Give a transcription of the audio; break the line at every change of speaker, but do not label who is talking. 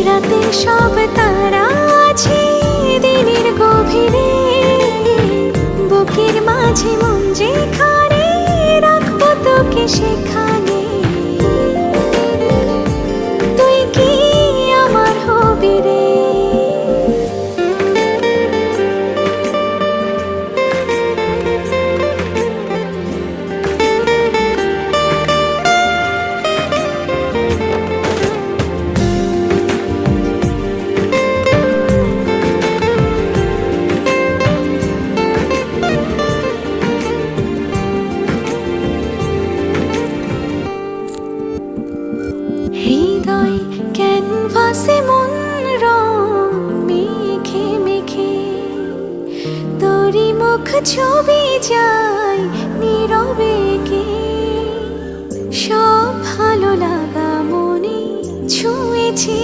রাতে সব তারা আছে দিনের গভীরে, বুকের মাঝে মন যেখানে রাখবো তোকে সেখানে। তুই কি আমার হবি রে? হৃদয় ক্যানভাসে মন রং মেখে মেখে, তোরই মুখ ছবি যায় নীরবে কে। সব ভালো লাগা মনে ছুঁয়েছি